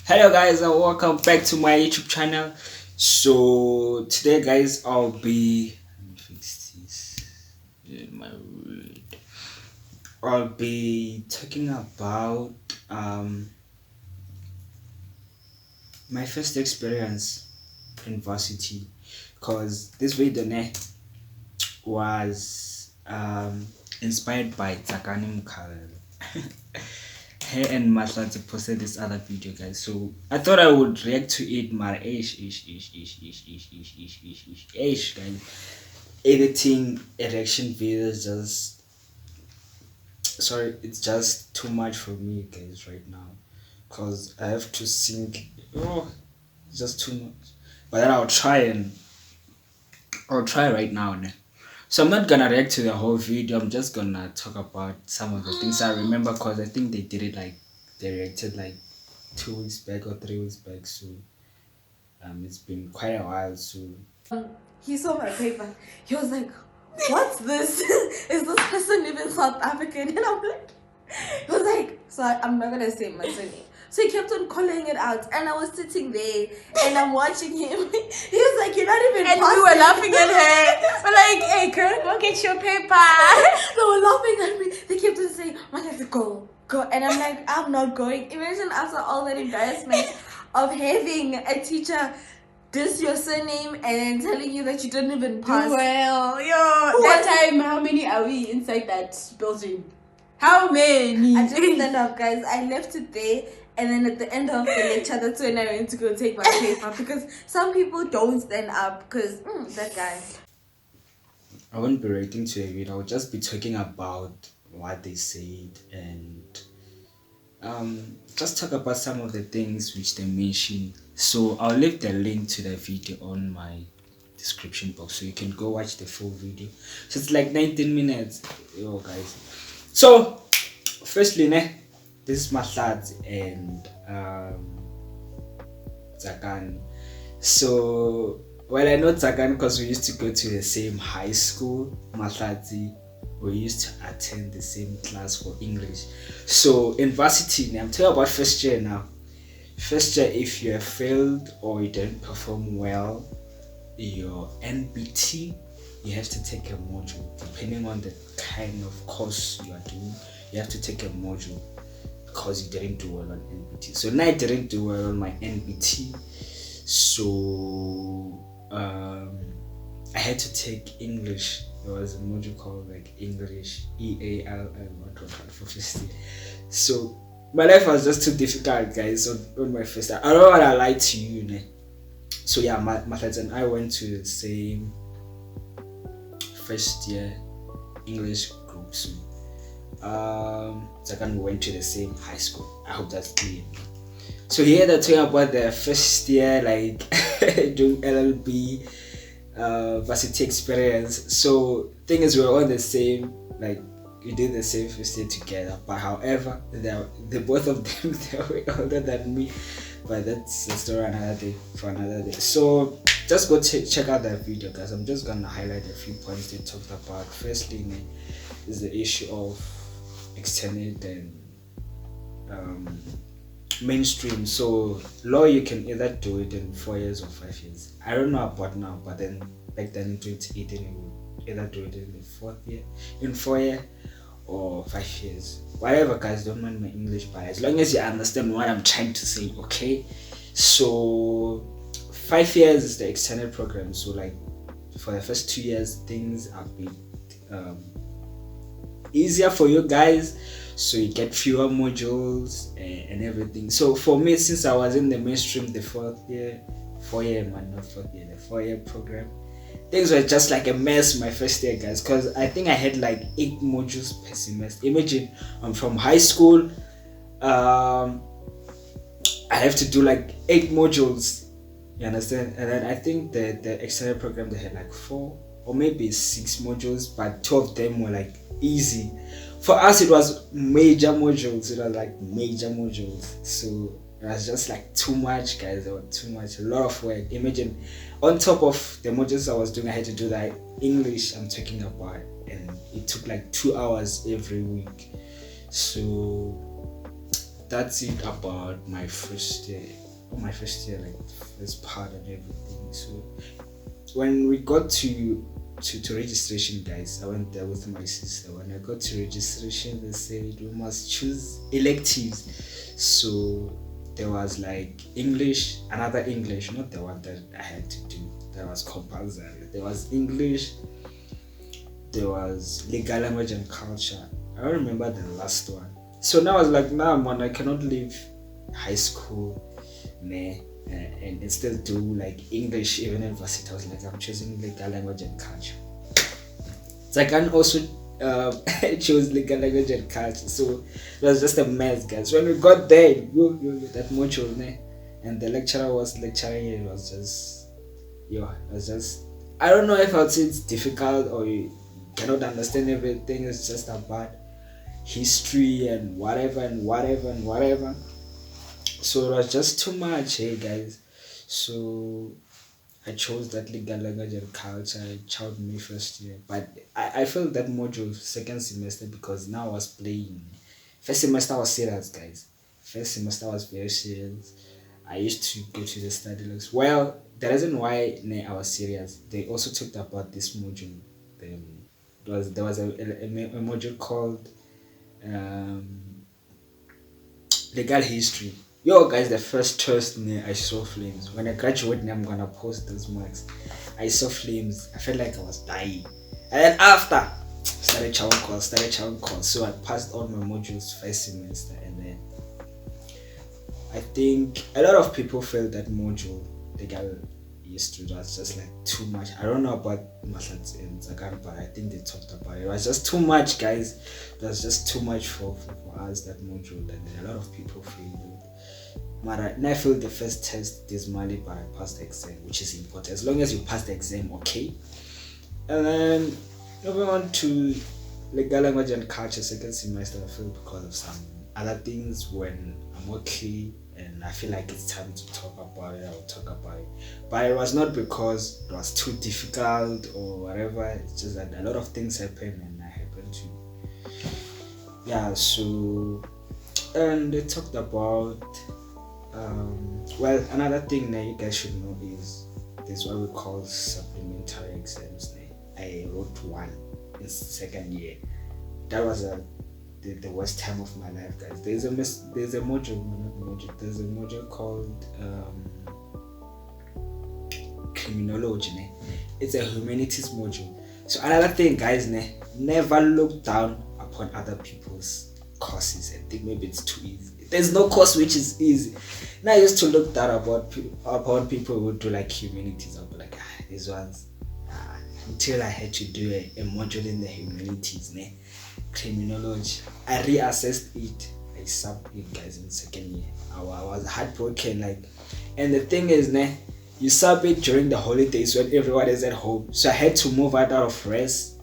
Hello guys and welcome back to my YouTube channel. So today guys let me fix this in my word. I'll be talking about my first experience in varsity, because this video was inspired by Takani Mukhalele. Her and Matlati posted this other video, guys. So I thought I would react to it. My guys. Editing a reaction video is just it's just too much for me, guys, right now, because I have to sync. Oh, it's just too much. But then I'll try right now. So I'm not gonna react to the whole video. I'm just gonna talk about some of the things I remember, because I think they did it they reacted 2 weeks back or 3 weeks back. So it's been quite a while. So he saw my paper. He was like, "What's this? Is this person even South African?" And I'm like, he was like, so I'm not gonna say my surname. So he kept on calling it out, and I was sitting there and I'm watching him. He was like, "You're not even." And we were laughing at her. We're like, "Hey girl, go get your paper." They were laughing at me. They kept on saying, "Mama, go," and I'm like, "I'm not going." Imagine after all that embarrassment of having a teacher diss your surname and then telling you that you didn't even pass. Well, that time, how many are we inside that building? How many? I just stand up, guys. I left it there, and then at the end of the lecture, that's when I went to go take my paper, because some people don't stand up because that guy. I won't be reacting to a video. I'll just be talking about what they said and just talk about some of the things which they mentioned. So I'll leave the link to the video on my description box, so you can go watch the full video. So it's 19 minutes, guys. So firstly, this is Matlad and Zakan. So I know Zakan because we used to go to the same high school. Matladi, we used to attend the same class for English. So in varsity, I'm talking about first year now. First year, if you have failed or you didn't perform well your NBT, you have to take a module. Depending on the kind of course you are doing, you have to take a module, because you didn't do well on NBT. So now I didn't do well on my NBT, so I had to take English. There was a module called English EAL for first year. So my life was just too difficult, guys, on my first year. I don't want to lie to you, So yeah, my friends and I went to the same first year English group. So second, we went to the same high school. I hope that's clear. So here they're talking about the first year, doing LLB varsity experience. So thing is, we were all the same, we did the same first year together, but however the both of them they were older than me, but that's a story for another day. So just go check out that video, guys. I'm just gonna highlight a few points they talked about. Firstly, is the issue of extended and mainstream. So law, you can either do it in 4 years or 5 years. I don't know about now, but then back then in 2018 you would either do it in the 4 year or 5 years. Whatever, guys, don't mind my English, but as long as you understand what I'm trying to say, okay? So 5 years is the extended program. So for the first 2 years, things are a bit easier for you guys, so you get fewer modules and everything. So for me, since I was in the mainstream, the 4-year program, things were just a mess my first year, guys, because I think I had 8 modules per semester. Imagine, I'm from high school, I have to do 8 modules, you understand? And then I think the extended program, they had 4 or maybe 6 modules, but 2 of them were easy. For us, it was major modules. So it was just too much, guys. There was too much, a lot of work. Imagine, on top of the modules I was doing, I had to do English I'm talking about, and it took 2 hours every week. So that's it about my first year. My first year, like first part and everything. So when we got to registration, guys, I went there with my sister. When I got to registration, they said we must choose electives. So there was like English, another English, not the one that I had to do. That was compulsory. There was English. There was legal language and culture. I don't remember the last one. So now I was like, nah, man, I cannot leave high school, and still do like English even in varsity. I was like, I'm choosing legal language and culture. So I can also choose legal language and culture. So it was just a mess, guys. When we got there, that module, and the lecturer was lecturing, it was just, I don't know if I would say it's difficult or you cannot understand everything. It's just about history and whatever. So it was just too much, hey guys. So I chose that legal language and culture. It chowed me first year, but I felt that module second semester because now I was playing. First semester was serious, guys. First semester was very serious. I used to go to the study logs. Well, the reason why I was serious, they also talked about this module. There was a module called legal history. Yo guys, the first test I saw flames. When I graduate I'm gonna post those marks. I saw flames. I felt like I was dying. And then after started chowing calls. So I passed all my modules first semester, and then I think a lot of people felt that module, legal history, was just like too much. I don't know about Masats and Zagan, but I think they talked about it. It was just too much, guys. It was just too much for us, that module, and a lot of people failed it. And I failed the first test dismally, but I passed the exam, which is important. As long as you pass the exam, okay. And then moving on to legal language and culture, second semester, I failed because of some other things. When I'm okay and I feel like it's time to talk about it, I will talk about it. But it was not because it was too difficult or whatever. It's just that a lot of things happened and I happened to. So, and they talked about well, another thing that you guys should know is this, what we call supplementary exams. I wrote one in second year. That was the worst time of my life, guys. There's a module called criminology. It's a humanities module. So another thing, guys, never look down upon other people's courses and think maybe it's too easy. There's no course which is easy. Now I used to look down upon people who do like humanities. I'll be like, these ones. Until I had to do a module in the humanities, criminology. I reassessed it. I subbed it, guys, in second year. I was heartbroken, and the thing is, you sub it during the holidays when everyone is at home. So I had to move out of res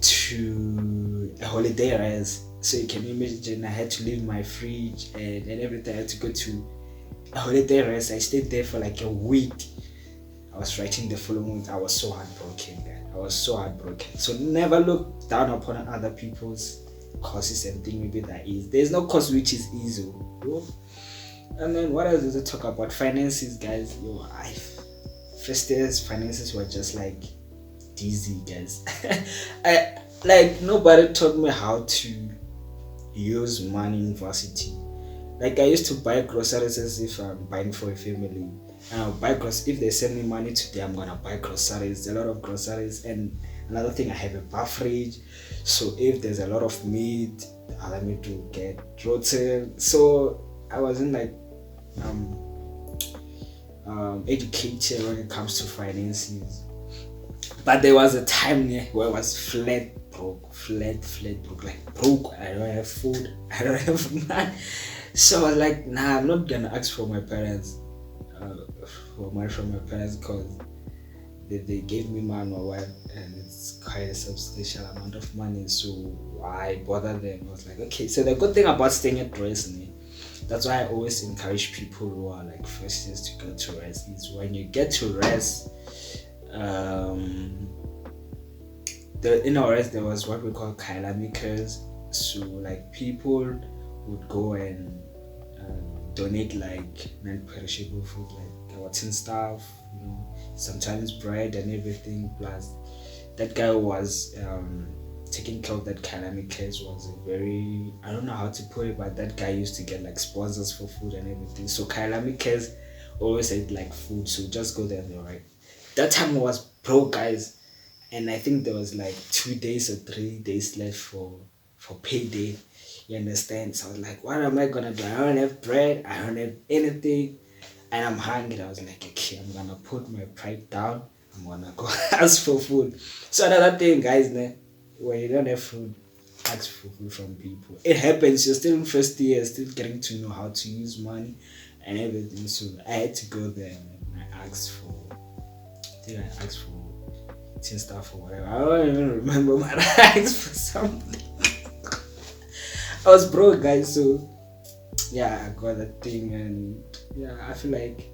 to a holiday res. So you can imagine, I had to leave my fridge and everything. I had to go to a holiday res. I stayed there for like a week. I was writing the following week. I was so heartbroken, man. So never look down upon other people's courses and think maybe that is. There's no course which is easy. And then what else does it talk about? Finances, guys. First year's finances were just like dizzy, guys. Nobody taught me how to use money in varsity. I used to buy groceries as if I'm buying for a family. And I'll buy groceries. If they send me money today, I'm gonna buy groceries, a lot of groceries. And another thing, I have a bar fridge. So if there's a lot of meat, allow me to get rotten. So I wasn't educated when it comes to finances. But there was a time where I was flat broke. Broke. I don't have food. I don't have money. So I was like, nah, I'm not gonna ask for my parents. From my parents, because they gave me money or what, and it's quite a substantial amount of money. So why bother them? I was like, okay. So the good thing about staying at res, that's why I always encourage people who are like first years to go to res, is when you get to res, in our res there was what we call Kaila makers. So people would go and donate like non-perishable food, like our tin stuff, sometimes bread and everything. Plus, that guy was taking care of that Kalami case was a very, I don't know how to put it, but that guy used to get like sponsors for food and everything. So Kalami case always ate like food, so just go there and they're right. That time I was broke, guys, and I think there was like 2 days or 3 days left for payday. You understand? So I was like, what am I gonna do? I don't have bread, I don't have anything, and I'm hungry. I was like, okay, I'm gonna put my pride down. I'm gonna go ask for food. So another thing, guys, when you don't have food, ask for food from people. It happens. You're still in first year, still getting to know how to use money and everything. So I had to go there and I asked for. I think I asked for tin stuff or whatever. I don't even remember, but I asked for something. I was broke, guys. So yeah, I got that thing, and yeah, I feel like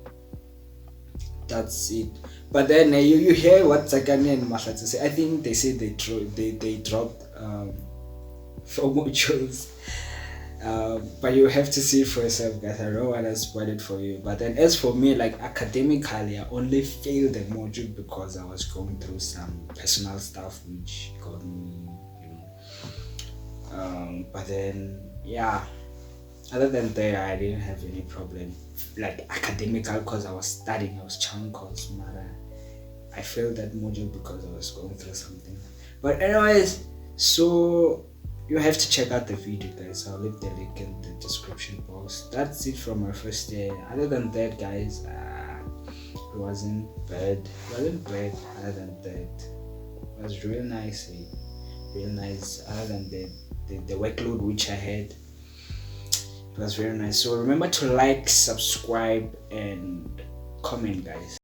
that's it. But then you hear what Zakani and Mahlatsi say. I think they say they dropped FOMO shows. But you have to see it for yourself, guys. I don't want to spoil it for you. But then as for me, like academically, I only failed the module because I was going through some personal stuff which got me, but then yeah, other than that, I didn't have any problem like academical because I was studying, I was trying course, but I failed that module because I was going through something. But anyways, so you have to check out the video, guys. I'll leave the link in the description box. That's it from my first day. Other than that, guys, it wasn't bad. Other than that, it was real nice. Real nice. Other than the workload which I had, it was very nice. So remember to like, subscribe, and comment, guys.